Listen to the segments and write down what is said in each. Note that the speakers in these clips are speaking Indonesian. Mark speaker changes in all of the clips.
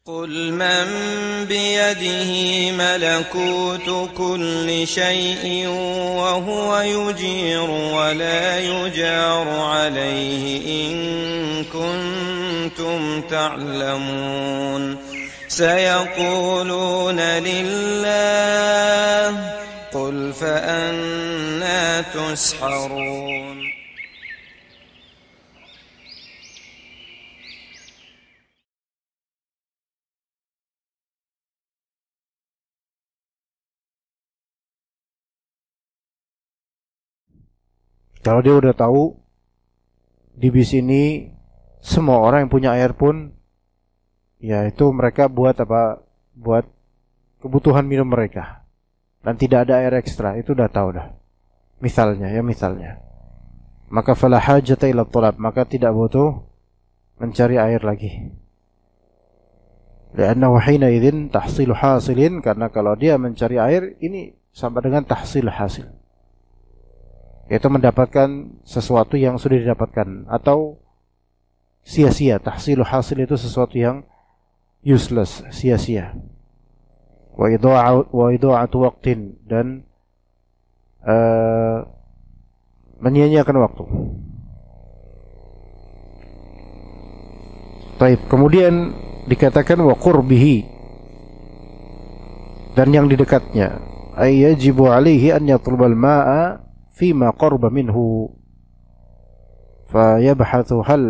Speaker 1: قل من بيده ملكوت كل شيء وهو يجير ولا يجار عليه إن كنتم تعلمون سيقولون لله قل فأنى تسحرون.
Speaker 2: Kalau dia udah tahu di bis ini semua orang yang punya air pun, ya itu mereka buat apa? Buat kebutuhan minum mereka. Dan tidak ada air ekstra, itu udah tahu dah. Misalnya. Maka fala hajata ila talab, maka tidak butuh mencari air lagi. Li'annahu hina idzin tahsilu hasilin, karena kalau dia mencari air ini sama dengan tahsil hasil. Yaitu mendapatkan sesuatu yang sudah didapatkan atau sia-sia. Tahsilu hasil itu sesuatu yang useless, sia-sia. Wa idha'atu waqtin, dan menyia-nyiakan waktu. Baik, kemudian dikatakan wa qurbihi, dan yang di dekatnya, ay yajibu alaihi an yatlubal ma'a fima qarba minhu fayabhathu hal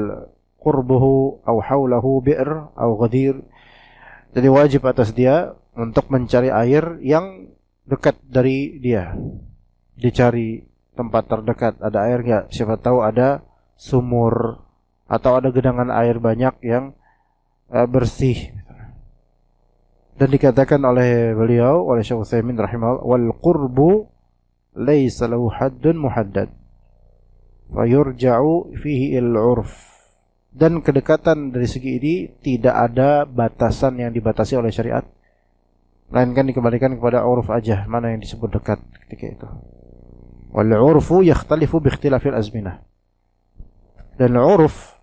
Speaker 2: qurbuhu aw hawlahu bi'r aw ghadir. Jadi wajib atas dia untuk mencari air yang dekat dari dia. Dicari tempat terdekat, ada air enggak? Siapa tahu ada sumur atau ada genangan air banyak yang bersih. Dan dikatakan oleh beliau, oleh Syekh Utsaimin rahimahullah, wal qurbu laisa lahu haddun muhaddad wa yurja'u fihi al-'urf. Dan kedekatan dari segi ini tidak ada batasan yang dibatasi oleh syariat, melainkan dikembalikan kepada uruf aja, mana yang disebut dekat ketika itu. Wal 'urfu yakhtalifu bi ikhtilafil azminah. Dan uruf,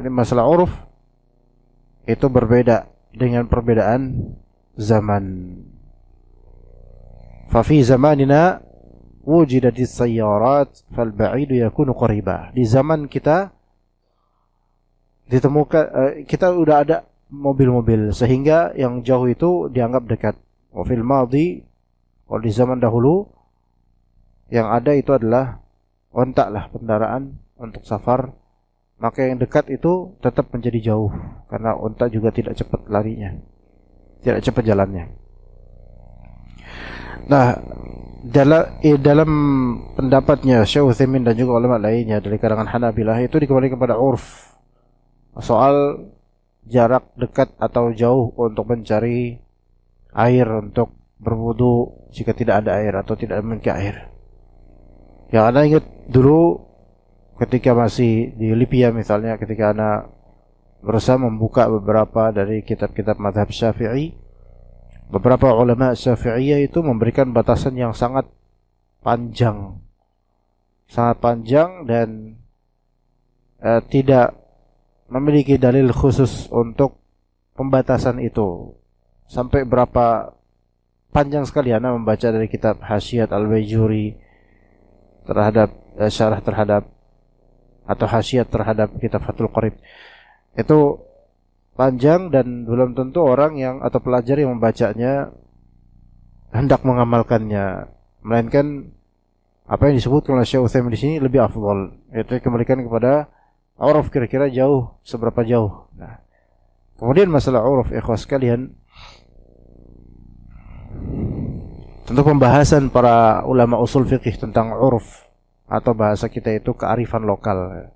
Speaker 2: ini masalah uruf itu berbeda dengan perbedaan zaman. Fa fi zamanina wujidatis sayyarat fal ba'idu yakunu qariba. Di zaman kita ditemukan kita udah ada mobil-mobil sehingga yang jauh itu dianggap dekat. Wa fil madhi, kalau di zaman dahulu yang ada itu adalah onta lah, kendaraan untuk safar, maka yang dekat itu tetap menjadi jauh karena onta juga tidak cepat larinya, tidak cepat jalannya. Nah, dalam pendapatnya Syekh Utsaimin dan juga ulama lainnya dari kalangan Hanabilah itu dikembalikan kepada urf soal jarak dekat atau jauh untuk mencari air untuk berwudu jika tidak ada air atau tidak memiliki air. Yang Anda ingat dulu ketika masih di Libya misalnya, ketika Anda berusaha membuka beberapa dari kitab-kitab mazhab Syafi'i, beberapa ulama Syafi'iyah itu memberikan batasan yang sangat panjang dan tidak memiliki dalil khusus untuk pembatasan itu. Sampai berapa panjang sekali Anda membaca dari kitab Hasyiat Al-Baijuri terhadap syarah terhadap atau hasyiat terhadap kitab Fathul Qarib. Itu panjang dan belum tentu orang yang atau pelajar yang membacanya hendak mengamalkannya, melainkan apa yang disebut oleh Syekh Utsaimin di sini lebih afdal, yaitu kembalikan kepada uruf, kira-kira jauh seberapa jauh. Nah, kemudian masalah uruf, ikhwas sekalian, tentu pembahasan para ulama usul fikih tentang uruf atau bahasa kita itu kearifan lokal.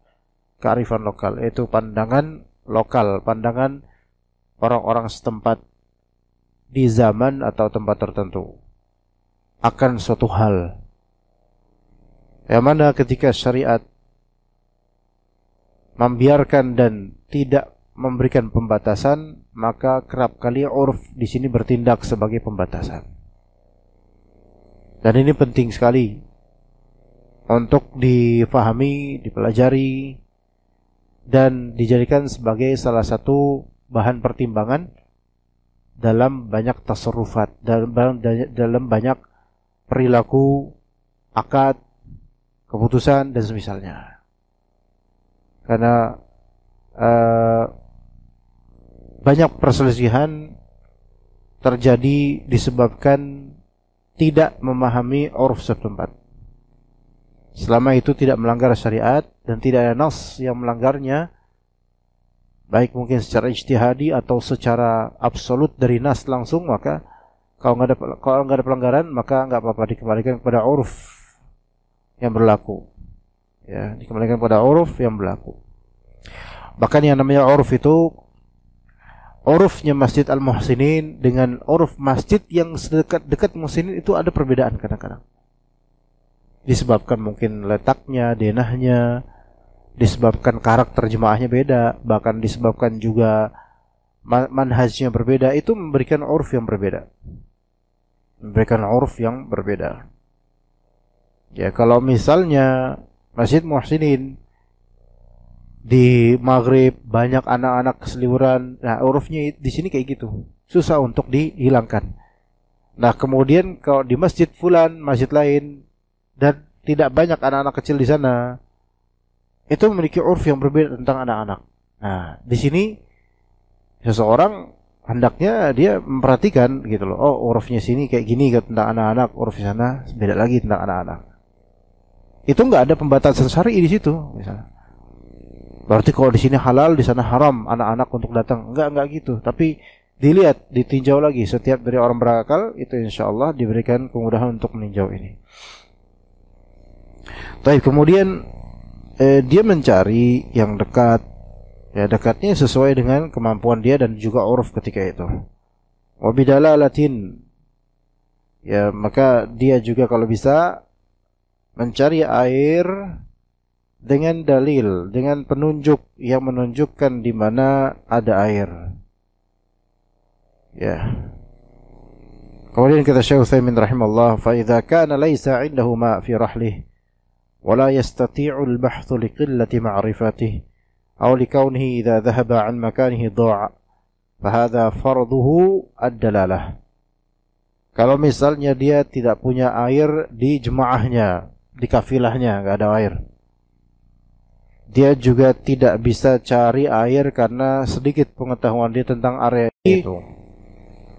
Speaker 2: Kearifan lokal itu pandangan lokal, pandangan orang-orang setempat di zaman atau tempat tertentu akan suatu hal, yang mana ketika syariat membiarkan dan tidak memberikan pembatasan, maka kerap kali urf di sini bertindak sebagai pembatasan. Dan ini penting sekali untuk difahami, dipelajari, dan dijadikan sebagai salah satu bahan pertimbangan dalam banyak tasarrufat, dalam banyak perilaku, akad, keputusan dan semisalnya. Karena banyak perselisihan terjadi disebabkan tidak memahami uruf setempat. Selama itu tidak melanggar syariat dan tidak ada nas yang melanggarnya, baik mungkin secara ijtihadi atau secara absolut dari nas langsung, maka kalau nggak ada pelanggaran, maka nggak apa-apa, dikembalikan kepada uruf yang berlaku. Ya, dikembalikan kepada uruf yang berlaku. Bahkan yang namanya uruf itu, urufnya Masjid Al-Muhsinin dengan uruf masjid yang dekat Muhsinin itu ada perbedaan kadang-kadang. Disebabkan mungkin letaknya, denahnya, disebabkan karakter jemaahnya beda, bahkan disebabkan juga manhajnya berbeda, itu memberikan uruf yang berbeda. Memberikan uruf yang berbeda. Ya, kalau misalnya Masjid Muhsinin di Maghrib banyak anak-anak keseliweran, nah urufnya di sini kayak gitu, susah untuk dihilangkan. Nah kemudian kalau di masjid fulan, masjid lain, dan tidak banyak anak-anak kecil di sana, itu memiliki uruf yang berbeda tentang anak-anak. Nah di sini seseorang hendaknya dia memperhatikan gitu loh. Oh, urufnya sini kayak gini tentang anak-anak, uruf di sana beda lagi tentang anak-anak. Itu nggak ada pembatasan syar'i di situ, misalnya. Berarti kalau di sini halal, di sana haram anak-anak untuk datang. Enggak gitu. Tapi dilihat, ditinjau lagi. Setiap dari orang berakal itu insya Allah diberikan kemudahan untuk meninjau ini. Baik, kemudian dia mencari yang dekat. Ya, dekatnya sesuai dengan kemampuan dia dan juga uruf ketika itu. Wabidalalatin. Ya, maka dia juga kalau bisa mencari air dengan dalil, dengan penunjuk yang menunjukkan di mana ada air. Ya. Kemudian kata Syekh Utsaimin rahimahullah, fa idza kana laysa 'indahu ma fi rahlih wa la yastati'u al-bahth li qillati ma'rifatihi aw li kaunihi idza dhahaba 'an makanihi dha'a fa hadha farduhu ad-dalalah. Kalau misalnya dia tidak punya air di jemaahnya, di kafilahnya enggak ada air, dia juga tidak bisa cari air karena sedikit pengetahuan dia tentang area itu.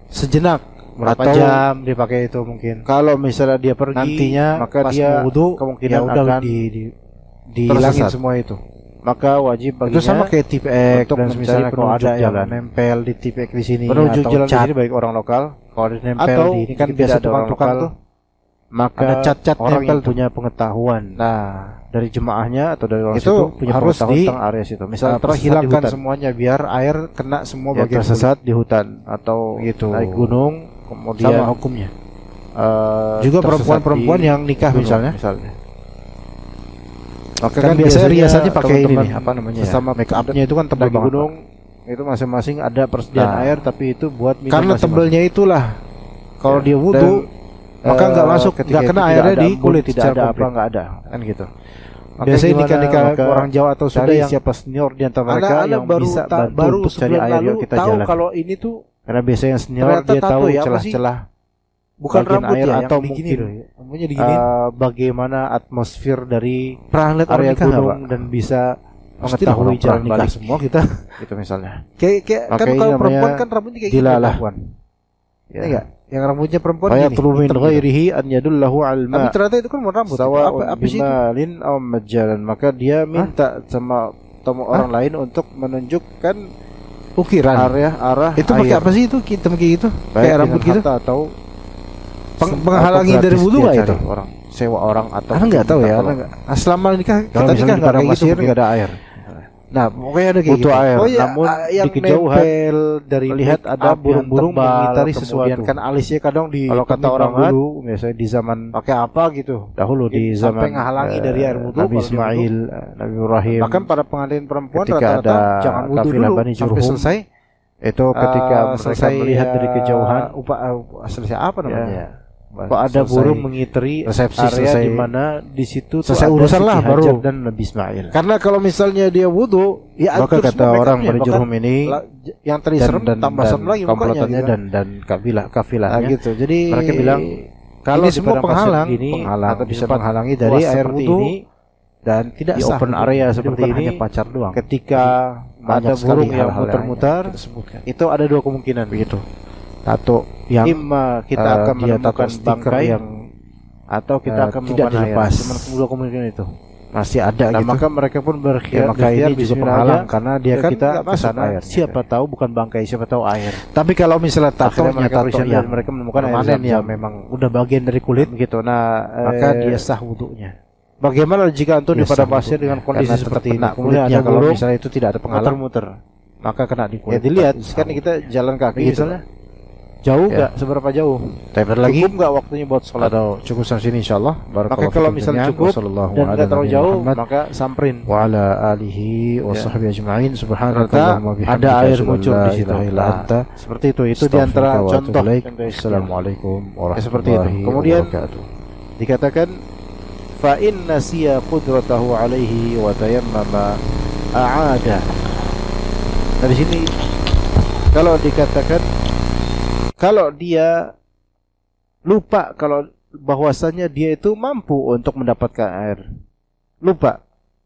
Speaker 2: Sejenak, berapa jam dipakai itu mungkin. Kalau misalnya dia pergi nantinya, maka dia wudu kemungkinan ya akan dihilangin semua itu. Maka wajib baginya itu sama kayak tipek dan misalnya kalau ada yang nempel di tipek di sini penunjuk atau jalan di sini baik orang lokal, kalau ada nempel atau di ini kan biasa tukang-tukang tuh, maka ada cat-cat orang yang punya pengetahuan. Nah, dari jemaahnya atau dari orang itu situ punya harus pengetahuan tentang area situ. Misalnya terhilangkan semuanya biar air kena semua ya, bagian tersesat di hutan atau gitu naik gunung, kemudian sama hukumnya. Juga perempuan-perempuan yang nikah misalnya. Maka kan biasanya riasannya pakai ini nih, apa namanya? Sama make up-nya itu kan tebal banget. Gunung itu masing-masing ada persediaan air, tapi itu buat minum. Karena tebelnya itulah. Kalau dia wudu maka nggak masuk, nggak kena airnya di kulit, tidak ada apa, nggak ada kan gitu. Biasanya nikah-nikah orang Jawa atau Sunda yang siapa senior di antara mereka yang bisa bantu cari air, yuk kita jalan. Kalau ini tuh karena biasanya yang senior dia tahu celah-celah bukan rambut air ya, atau mungkin bagaimana atmosfer dari area gunung dan bisa mengetahui jalan balik semua kita gitu misalnya. Kayak kan kalau perempuan kan rambutnya kayak gitu perempuan. Ya enggak? Yang rambutnya perempuan gini. Ayatlu min ghairihi an yadullahu al ma. Tapi ternyata itu kan rambut. Apa sih itu? Aw majalan, maka dia minta sama orang lain untuk menunjukkan ukiran arah itu pakai apa sih itu hitam kayak gitu? Kayak rambut gitu atau penghalangi dari wudu enggak itu? Orang sewa orang atau enggak tahu ya. Selama nikah kita nikah enggak ada pasir, enggak ada air. Nah, pokoknya ada kayak butuh gitu. Air. Oh, ya, namun di kejauhan dari lihat ada burung-burung mengitari sesuatu. Kan alisnya kadang di kalau kata orang dulu biasanya di zaman pakai apa gitu. Dahulu di zaman sampai menghalangi dari air wudu Nabi Ismail, Nabi Ibrahim. Bahkan para pengantin perempuan rata-rata jangan wudu dulu sampai selesai. Itu ketika mereka melihat dari kejauhan selesai apa namanya? Kok ada burung mengiteri
Speaker 3: resepsi
Speaker 2: area
Speaker 3: selesai,
Speaker 2: di mana di situ
Speaker 3: selesai
Speaker 2: ada
Speaker 3: urusan lah,
Speaker 2: Siti
Speaker 3: baru.
Speaker 2: Hajar dan Nabi Ismail.
Speaker 3: Karena kalau misalnya dia wudu, ya
Speaker 2: Maka
Speaker 3: hancur
Speaker 2: kata
Speaker 3: semua
Speaker 2: orang
Speaker 3: makeupnya.
Speaker 2: berjurhum
Speaker 3: Bahkan
Speaker 2: ini
Speaker 3: yang tadi serem tambah serem lagi mukanya
Speaker 2: komplotannya
Speaker 3: gitu.
Speaker 2: dan kafilahnya.
Speaker 3: Gitu. Jadi
Speaker 2: mereka bilang
Speaker 3: kalau
Speaker 2: ini
Speaker 3: semua
Speaker 2: semua
Speaker 3: penghalang,
Speaker 2: ini
Speaker 3: atau
Speaker 2: bisa
Speaker 3: tempat
Speaker 2: menghalangi dari
Speaker 3: luas
Speaker 2: air
Speaker 3: seperti
Speaker 2: wudu
Speaker 3: ini dan tidak
Speaker 2: di
Speaker 3: sah
Speaker 2: open
Speaker 3: wudu.
Speaker 2: area
Speaker 3: Jadi
Speaker 2: seperti
Speaker 3: bukan
Speaker 2: ini.
Speaker 3: hanya pacar doang.
Speaker 2: Ketika
Speaker 3: Banyak
Speaker 2: ada
Speaker 3: sekali
Speaker 2: burung yang
Speaker 3: hal-hal
Speaker 2: muter-muter,
Speaker 3: kita sebutkan.
Speaker 2: itu ada dua kemungkinan begitu.
Speaker 3: Tato yang
Speaker 2: Imma kita akan
Speaker 3: dia
Speaker 2: menemukan
Speaker 3: tato stiker
Speaker 2: bangkai
Speaker 3: yang
Speaker 2: atau kita akan
Speaker 3: tidak
Speaker 2: menemukan air.
Speaker 3: dilepas.
Speaker 2: Cuma dua kemungkinan itu.
Speaker 3: masih ada
Speaker 2: Nah,
Speaker 3: gitu.
Speaker 2: maka mereka pun
Speaker 3: Ya,
Speaker 2: berkhidmat.
Speaker 3: maka ini juga penghalang karena dia kan
Speaker 2: kita
Speaker 3: nggak
Speaker 2: ke
Speaker 3: masuk
Speaker 2: sana.
Speaker 3: air.
Speaker 2: Siapa tahu bukan bangkai, siapa tahu air.
Speaker 3: Tapi kalau misalnya
Speaker 2: Akhirnya
Speaker 3: tatonya
Speaker 2: mereka
Speaker 3: tato
Speaker 2: berisyarat
Speaker 3: yang
Speaker 2: dan mereka menemukan air
Speaker 3: permanen
Speaker 2: Zam-Zam.
Speaker 3: ya memang udah bagian dari kulit
Speaker 2: Begitu. Nah,
Speaker 3: maka dia sah wudunya.
Speaker 2: bagaimana jika antum di
Speaker 3: Dia
Speaker 2: padang
Speaker 3: sah
Speaker 2: pasir
Speaker 3: wudunya.
Speaker 2: dengan kondisi
Speaker 3: Karena
Speaker 2: seperti ini?
Speaker 3: terkena
Speaker 2: Kemudian
Speaker 3: kulitnya,
Speaker 2: ada
Speaker 3: kalau
Speaker 2: burung
Speaker 3: misalnya itu tidak ada penghalang,
Speaker 2: muter-muter.
Speaker 3: maka kena di kulit.
Speaker 2: Ya dilihat,
Speaker 3: Tetap
Speaker 2: kan
Speaker 3: sah.
Speaker 2: kita jalan kaki
Speaker 3: Gitu.
Speaker 2: misalnya. Jauh
Speaker 3: Ya.
Speaker 2: nggak? Seberapa jauh?
Speaker 3: Tapi lagi
Speaker 2: Cukup nggak waktunya buat sholat?
Speaker 3: atau cukup sampai sini insyaallah.
Speaker 2: Maka kalau misalnya cukup dan nggak terlalu jauh, maka samperin.
Speaker 3: wa ala alihi wa
Speaker 2: Ya.
Speaker 3: sahbihi ajma'in
Speaker 2: Ternyata
Speaker 3: subhanakallahumma bihamdika
Speaker 2: ada air
Speaker 3: asyhadu an
Speaker 2: muncul
Speaker 3: la
Speaker 2: di situ.
Speaker 3: ilaha illa
Speaker 2: Nah,
Speaker 3: anta
Speaker 2: seperti itu. Itu di antara
Speaker 3: astaghfiruka wa
Speaker 2: contoh.
Speaker 3: atubu ilaik.
Speaker 2: contoh ikhtiar.
Speaker 3: Assalamualaikum
Speaker 2: seperti itu.
Speaker 3: warahmatullahi
Speaker 2: Kemudian
Speaker 3: wabarakatuh.
Speaker 2: Dikatakan fa in nasiya qudratahu alaihi wa tayammama a'ada. Nah, di sini kalau dikatakan kalau dia lupa kalau bahwasanya dia itu mampu untuk mendapatkan air. Lupa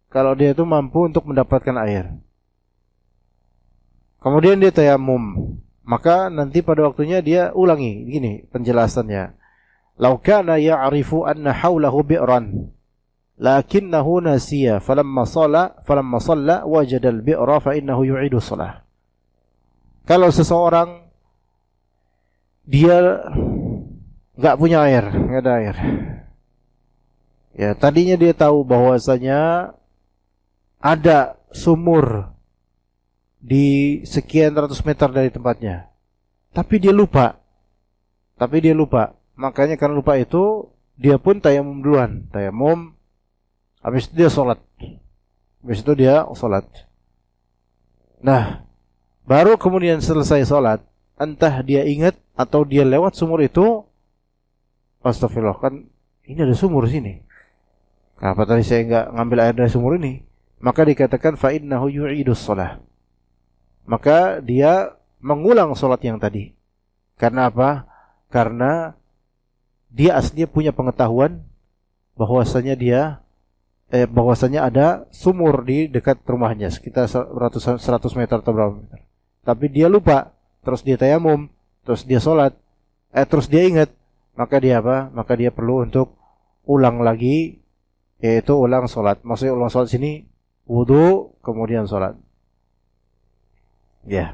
Speaker 2: kalau dia itu mampu untuk mendapatkan air. Kemudian dia tayamum, maka nanti pada waktunya dia ulangi gini penjelasannya. Lau kana ya'rifu anna hawlahu bi'ran lakinnahu nasiya falamma shalla wajada al-bi'ra fa innahu yu'idu shalah. Kalau seseorang dia nggak punya air, nggak ada air. Ya, tadinya dia tahu bahwasanya ada sumur di sekian ratus meter dari tempatnya. Tapi dia lupa. Makanya karena lupa itu, dia pun tayamum duluan. Tayamum, habis itu dia sholat. Nah, baru kemudian selesai sholat, entah dia ingat atau dia lewat sumur itu, astagfirullah, kan ini ada sumur sini. Kenapa tadi saya nggak ngambil air dari sumur ini? Maka dikatakan fa innahu yu'idus shalah. Maka dia mengulang sholat yang tadi. Karena apa? Karena dia aslinya punya pengetahuan bahwasanya ada sumur di dekat rumahnya sekitar 100 meter atau berapa meter. Tapi dia lupa, terus dia tayamum, terus dia sholat, terus dia ingat, maka dia apa? Maka dia perlu untuk ulang lagi, yaitu ulang sholat. Maksudnya ulang sholat sini wudu kemudian sholat. Ya.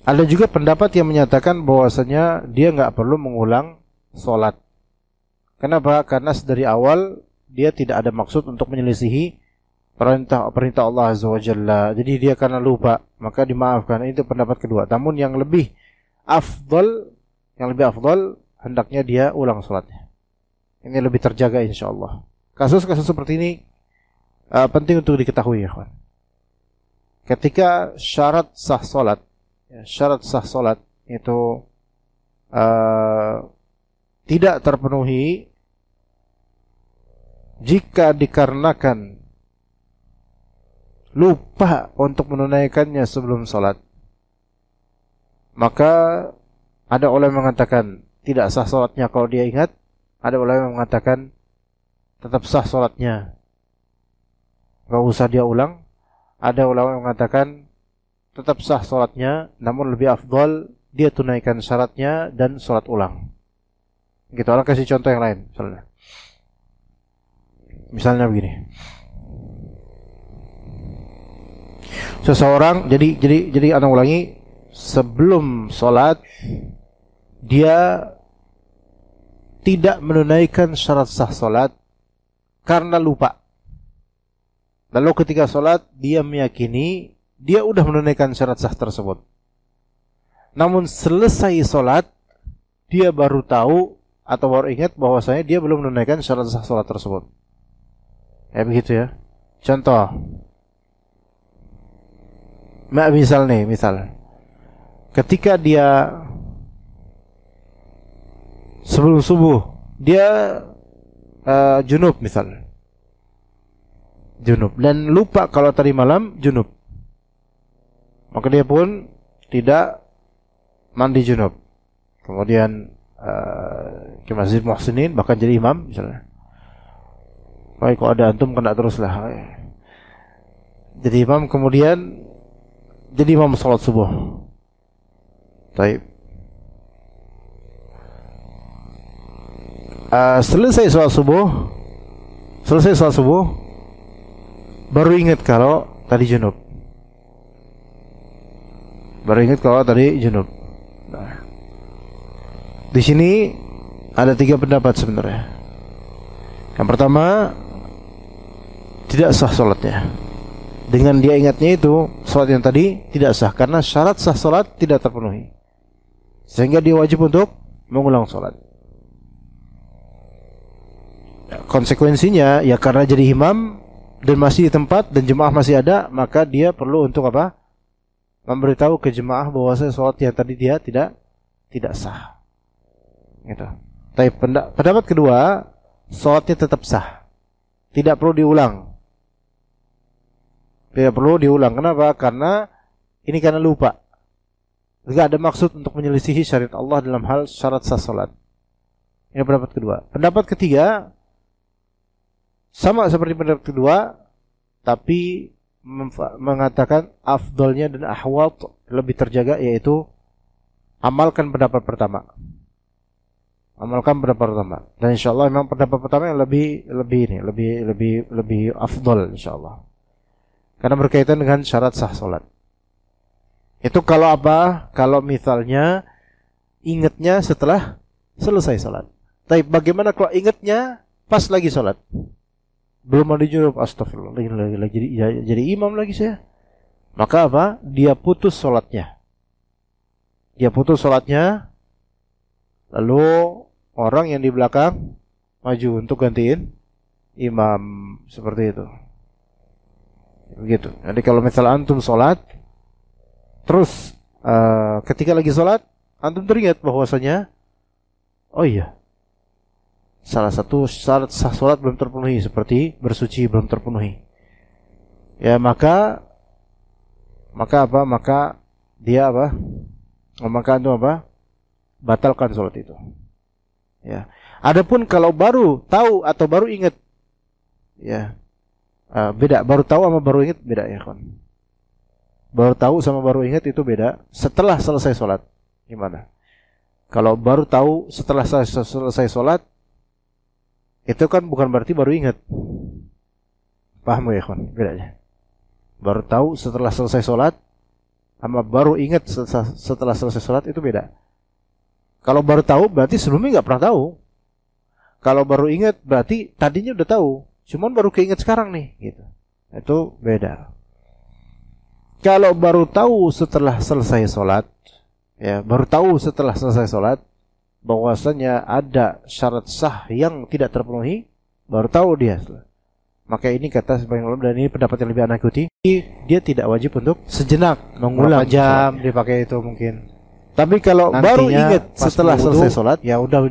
Speaker 2: Ada juga pendapat yang menyatakan bahwasanya dia nggak perlu mengulang sholat. Kenapa? Karena dari awal dia tidak ada maksud untuk menyelisihi perintah Allah Azza wa Jalla. Jadi dia karena lupa, maka dimaafkan. Itu pendapat kedua. Namun yang lebih afdal hendaknya dia ulang sholatnya. Ini lebih terjaga insyaallah. Kasus-kasus seperti ini penting untuk diketahui ya kawan. Ketika syarat sah sholat itu tidak terpenuhi jika dikarenakan lupa untuk menunaikannya sebelum sholat, maka ada ulama yang mengatakan tidak sah sholatnya kalau dia ingat. Ada ulama yang mengatakan tetap sah sholatnya, gak usah dia ulang. Ada ulama yang mengatakan tetap sah sholatnya, namun lebih afdal dia tunaikan syaratnya dan sholat ulang. Gitu. Allah kasih contoh yang lain. Misalnya begini. Seseorang jadi anak ulangi, sebelum sholat dia tidak menunaikan syarat sah sholat karena lupa. Lalu ketika sholat dia meyakini dia udah menunaikan syarat sah tersebut. Namun selesai sholat dia baru tahu atau baru ingat bahwasanya dia belum menunaikan syarat sah sholat tersebut. Ya begitu ya. Contoh. Misal ketika dia sebelum subuh dia junub misalnya, junub, dan lupa kalau tadi malam junub, maka dia pun tidak mandi junub, kemudian ke Masjid Muhsinin, bahkan jadi imam misalnya. Baik, kalau ada antum kena teruslah. Jadi imam, kemudian jadi imam salat subuh. Baik. Selesai salat subuh, baru ingat kalau tadi junub. Nah, di sini ada 3 pendapat sebenarnya. Yang pertama, tidak sah salatnya. Dengan dia ingatnya itu, salat yang tadi tidak sah karena syarat sah salat tidak terpenuhi, sehingga dia wajib untuk mengulang salat. Konsekuensinya ya, karena jadi imam dan masih di tempat dan jemaah masih ada, maka dia perlu untuk apa? Memberitahu ke jemaah bahwasanya salat yang tadi dia tidak sah. Gitu. Tapi pendapat kedua, salatnya tetap sah, tidak perlu diulang. Kenapa? Karena ini karena lupa. Tidak ada maksud untuk menyelisihi syariat Allah dalam hal syarat sah salat. Ini pendapat kedua. Pendapat ketiga sama seperti pendapat kedua, tapi mengatakan afdalnya dan ahwat lebih terjaga, yaitu amalkan pendapat pertama. Dan insyaallah memang pendapat pertama yang lebih afdal insyaallah. Karena berkaitan dengan syarat sah salat. Itu kalau apa? Kalau misalnya ingatnya setelah selesai salat. Tapi bagaimana kalau ingatnya pas lagi salat? Belum mandi junub, astagfirullah, lagi jadi imam lagi saya. Maka apa? Dia putus salatnya. Lalu orang yang di belakang maju untuk gantiin imam, seperti itu. Begitu. Jadi kalau misalnya antum salat, terus ketika lagi salat antum teringat bahwasanya, oh iya, salah satu syarat sah salat belum terpenuhi, seperti bersuci belum terpenuhi. Ya, maka apa? Maka dia apa? Maka antum apa? Batalkan salat itu. Ya. Adapun kalau baru tahu atau baru ingat, ya, beda. Baru tahu sama baru ingat beda ya, kawan. Baru tahu sama baru ingat itu beda. Setelah selesai sholat, gimana? Kalau baru tahu setelah selesai sholat, itu kan bukan berarti baru ingat. Paham ya, kawan? Bedanya. Baru tahu setelah selesai sholat sama baru ingat setelah selesai sholat itu beda. Kalau baru tahu berarti sebelumnya nggak pernah tahu. Kalau baru ingat berarti tadinya udah tahu, cuman baru keinget sekarang nih, gitu. Itu beda. Kalau baru tahu setelah selesai sholat, ya, baru tahu setelah selesai sholat bahwasanya ada syarat sah yang tidak terpenuhi, baru tahu dia. Maka ini kata sebagian ulama, dan ini pendapat yang lebih anak ikuti, dia tidak wajib untuk sejenak mengulang jam dipakai itu mungkin. Tapi kalau nantinya baru ingat setelah selesai sholat, ya udah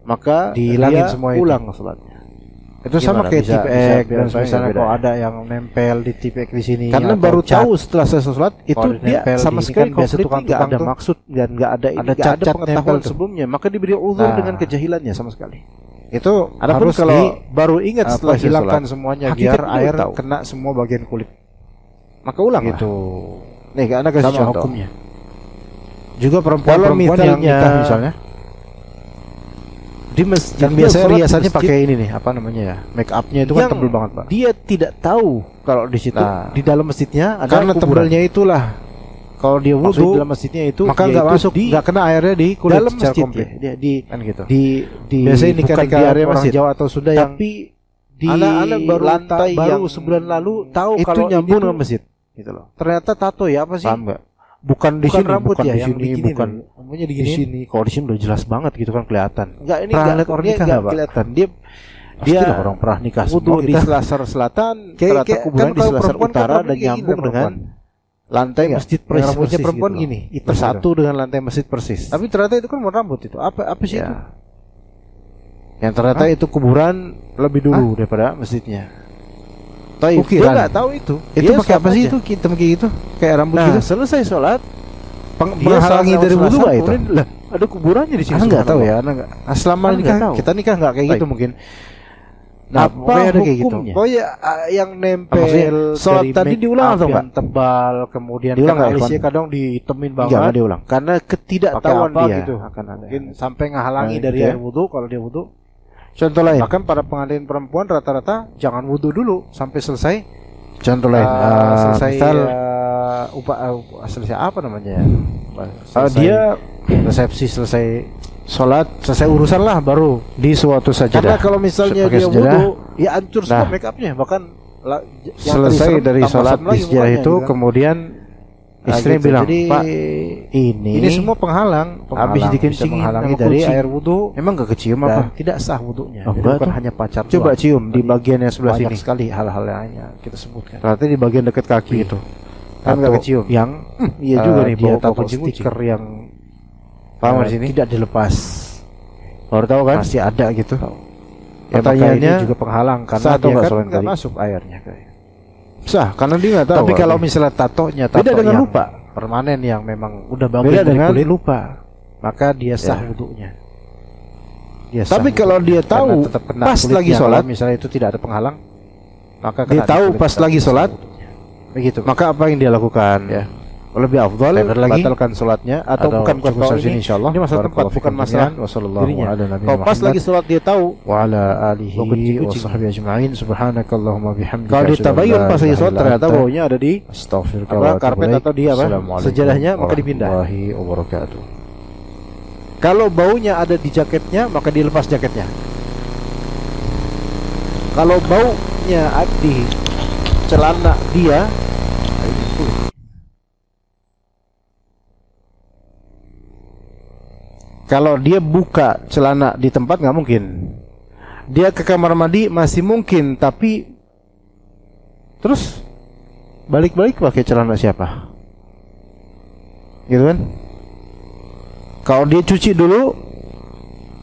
Speaker 2: maka dihilangin semua itu. Ulang sholatnya. Itu sama kayak tipek dan misalnya kalau ada yang nempel di tipek di sini. Karena baru tahu setelah selesai sholat itu dia sama sekali konflik, nggak ada maksud dan nggak ada pengetahuan sebelumnya, maka diberi uzur dengan kejahilannya sama sekali. Itu adapun kalau baru ingat setelah hilangkan semuanya biar air kena semua bagian kulit, maka ulang gitu. Nih, karena kasih contoh hukumnya. Juga perempuan yang nikah misalnya di masjid, dan biasanya pakai ini nih, apa namanya ya, make upnya itu kan tebel banget, Pak. Dia tidak tahu kalau di situ di dalam masjidnya ada karena tebelnya itulah. Kalau dia wudu di dalam masjidnya itu, maka nggak masuk, nggak kena airnya di kulit dalam masjid ya. Dia kan gitu. Di biasanya nikah di area masjid Jawa atau Sunda yang tapi di baru lantai baru sebulan lalu tahu kalau nyambung dengan masjid gitu loh. Ternyata tato ya, apa sih? Paham nggak? Bukan di sini, rambut bukan ya, di sini, bukan namanya di sini. Kalau di sini udah jelas banget gitu kan, kelihatan. Enggak, ini enggak orang nikah enggak kelihatan. Dia orang pernah nikah semua di Selasar Selatan, ternyata kuburan di Selasar Utara dan nyambung dengan lantai masjid persis. Rambutnya perempuan gini, bersatu dengan lantai masjid persis. Tapi ternyata itu kan rambut itu. Apa sih itu? Yang ternyata itu kuburan lebih dulu daripada masjidnya. Taib. Dia
Speaker 3: Ukiran.
Speaker 2: nggak tahu itu.
Speaker 3: Itu
Speaker 2: Dia
Speaker 3: pakai apa
Speaker 2: sholat
Speaker 3: sih
Speaker 2: aja.
Speaker 3: itu hitam kayak gitu? Kayak rambut
Speaker 2: Nah,
Speaker 3: gitu.
Speaker 2: selesai sholat, dia
Speaker 3: Menghalangi
Speaker 2: sholat
Speaker 3: dari
Speaker 2: lewat
Speaker 3: wudu
Speaker 2: selasa,
Speaker 3: nggak itu?
Speaker 2: kemudian, lah, ada kuburannya di sini.
Speaker 3: Ana nggak tahu
Speaker 2: subhanallah.
Speaker 3: ya, ana nggak. Selama
Speaker 2: Ana
Speaker 3: nikah
Speaker 2: nggak tahu.
Speaker 3: kita nikah nggak kayak gitu
Speaker 2: Baik.
Speaker 3: mungkin.
Speaker 2: Nah,
Speaker 3: Apa
Speaker 2: pokoknya ada kayak gitu.
Speaker 3: hukumnya?
Speaker 2: Pokoknya yang nempel
Speaker 3: Maksudnya, sholat
Speaker 2: dari
Speaker 3: tadi
Speaker 2: make
Speaker 3: diulang
Speaker 2: up
Speaker 3: atau
Speaker 2: yang
Speaker 3: enggak?
Speaker 2: tebal, kemudian
Speaker 3: Diulang
Speaker 2: kan
Speaker 3: nggak,
Speaker 2: alisnya
Speaker 3: Ikhwan?
Speaker 2: kadang ditemin banget.
Speaker 3: Enggak diulang.
Speaker 2: Karena ketidaktahuan
Speaker 3: Pakai apa
Speaker 2: dia
Speaker 3: gitu akan ada.
Speaker 2: mungkin sampai ngehalangi
Speaker 3: Nah,
Speaker 2: dari
Speaker 3: gitu ya.
Speaker 2: air wudu kalau dia wudu.
Speaker 3: Contoh lain.
Speaker 2: Bahkan para pengantin perempuan rata-rata jangan wudu dulu sampai selesai.
Speaker 3: Contoh lain.
Speaker 2: Selesai
Speaker 3: Misal
Speaker 2: selesai apa namanya?
Speaker 3: dia
Speaker 2: resepsi, selesai
Speaker 3: sholat
Speaker 2: selesai urusan lah baru.
Speaker 3: di suatu
Speaker 2: Karena
Speaker 3: sajadah.
Speaker 2: kalau misalnya
Speaker 3: Pakai
Speaker 2: dia
Speaker 3: sajadah.
Speaker 2: wudu, ya hancur semua
Speaker 3: Nah.
Speaker 2: make upnya. Bahkan yang
Speaker 3: Selesai
Speaker 2: tadi serem,
Speaker 3: dari
Speaker 2: tambah
Speaker 3: sholat
Speaker 2: serem
Speaker 3: di
Speaker 2: lagi
Speaker 3: sajadah
Speaker 2: mukanya,
Speaker 3: itu,
Speaker 2: gitu kan.
Speaker 3: kemudian istri
Speaker 2: Gitu.
Speaker 3: bilang,
Speaker 2: Jadi,
Speaker 3: Pak, ini
Speaker 2: semua penghalang
Speaker 3: habis
Speaker 2: bisa
Speaker 3: dikencingin
Speaker 2: menghalangi
Speaker 3: sama
Speaker 2: dari
Speaker 3: kucing.
Speaker 2: air wudu.
Speaker 3: emang gak kecium
Speaker 2: Dan
Speaker 3: apa?
Speaker 2: tidak sah wudunya.
Speaker 3: Oh,
Speaker 2: Jadi
Speaker 3: enggak
Speaker 2: bukan
Speaker 3: tuh.
Speaker 2: hanya pacar
Speaker 3: Coba
Speaker 2: doang.
Speaker 3: cium di
Speaker 2: Tadi
Speaker 3: bagian yang sebelah
Speaker 2: banyak
Speaker 3: sini.
Speaker 2: sekali hal-hal yang hanya kita sebutkan.
Speaker 3: Ternyata di bagian dekat kaki itu. Kan
Speaker 2: Atau
Speaker 3: nggak kecium.
Speaker 2: yang
Speaker 3: Iya juga nih,
Speaker 2: dia
Speaker 3: bau
Speaker 2: taruh
Speaker 3: kucing-kucing.
Speaker 2: stiker yang
Speaker 3: Paham di sini?
Speaker 2: tidak dilepas.
Speaker 3: Baru tahu kan?
Speaker 2: Pasti ada gitu. Ya,
Speaker 3: Pertanyaannya,
Speaker 2: ini juga penghalang karena
Speaker 3: sah atau
Speaker 2: dia
Speaker 3: nggak
Speaker 2: kan
Speaker 3: sholat
Speaker 2: nggak
Speaker 3: tadi?
Speaker 2: masuk airnya kayak.
Speaker 3: Sah, karena dia nggak tahu.
Speaker 2: Tapi kalau
Speaker 3: artinya.
Speaker 2: misalnya tatonya
Speaker 3: Beda dengan
Speaker 2: yang
Speaker 3: lupa.
Speaker 2: permanen yang memang udah
Speaker 3: beda
Speaker 2: bagian dari
Speaker 3: dengan
Speaker 2: kulit,
Speaker 3: lupa.
Speaker 2: maka dia sah
Speaker 3: Ya.
Speaker 2: wudunya. Dia sah
Speaker 3: Tapi kalau
Speaker 2: wudunya.
Speaker 3: dia tahu
Speaker 2: Karena tetap kena
Speaker 3: pas
Speaker 2: kulitnya.
Speaker 3: lagi
Speaker 2: Kalau
Speaker 3: sholat,
Speaker 2: misalnya itu tidak ada penghalang, maka
Speaker 3: dia
Speaker 2: kena di
Speaker 3: tahu
Speaker 2: kulit,
Speaker 3: pas
Speaker 2: tetap
Speaker 3: lagi
Speaker 2: sah
Speaker 3: sholat,
Speaker 2: wudunya. Begitu.
Speaker 3: maka apa yang dia lakukan?
Speaker 2: Ya.
Speaker 3: Lebih afdal
Speaker 2: Benar lagi.
Speaker 3: batalkan sholatnya atau bukan
Speaker 2: cukup
Speaker 3: kalau
Speaker 2: sampai sini, insyaallah.
Speaker 3: Ini masalah tempat,
Speaker 2: Barakallahu
Speaker 3: bukan
Speaker 2: fikum
Speaker 3: masalah
Speaker 2: jami'an. Wassallallahu
Speaker 3: dirinya.
Speaker 2: ala nabiyina
Speaker 3: Kalau pas
Speaker 2: Muhammad
Speaker 3: lagi sholat dia tahu,
Speaker 2: wa ala alihi
Speaker 3: Bau kucing,
Speaker 2: wa
Speaker 3: kucing.
Speaker 2: sahbihi ajma'in, subhanakallahumma bihamdika,
Speaker 3: kalau
Speaker 2: asyhadu an
Speaker 3: ditabayun
Speaker 2: la
Speaker 3: pas lagi
Speaker 2: ilaha
Speaker 3: sholat
Speaker 2: illa
Speaker 3: ternyata
Speaker 2: anta,
Speaker 3: baunya ada di
Speaker 2: astaghfiruka
Speaker 3: apa,
Speaker 2: wa atubu
Speaker 3: karpet
Speaker 2: ilaik.
Speaker 3: atau di apa?
Speaker 2: Assalamualaikum
Speaker 3: Sejadahnya, maka dipindah.
Speaker 2: warahmatullahi wabarakatuh. Kalau baunya ada di jaketnya, maka dilepas jaketnya. Kalau baunya ada di celana dia, kalau dia buka celana di tempat nggak mungkin. Dia ke kamar mandi masih mungkin, tapi terus balik-balik pakai celana siapa? Gitu kan? Kalau dia cuci dulu,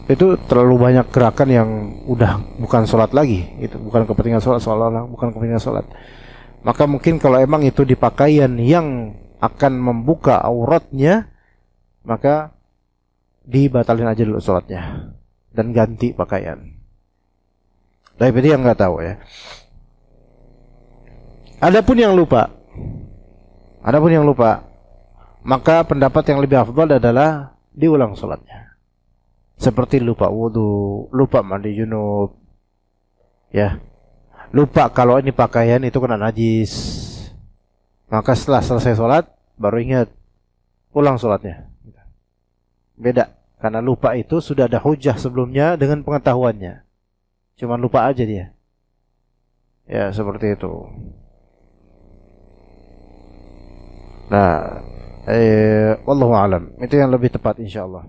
Speaker 2: itu terlalu banyak gerakan yang udah bukan sholat lagi. Itu bukan kepentingan sholat, seolah-olah bukan kepentingan sholat. Maka mungkin kalau emang itu di pakaian yang akan membuka auratnya, maka dibatalin aja dulu sholatnya dan ganti pakaian. Tapi berarti yang nggak tahu ya. Adapun yang lupa, maka pendapat yang lebih afdal adalah diulang sholatnya. Seperti lupa wudu, lupa mandi junub, ya, lupa kalau ini pakaian itu kena najis. Maka setelah selesai sholat baru ingat, ulang sholatnya. Beda, karena lupa itu sudah ada hujah sebelumnya dengan pengetahuannya. Cuman lupa aja dia. Ya, seperti itu. Nah, wallahu alam. Itu yang lebih tepat insyaallah.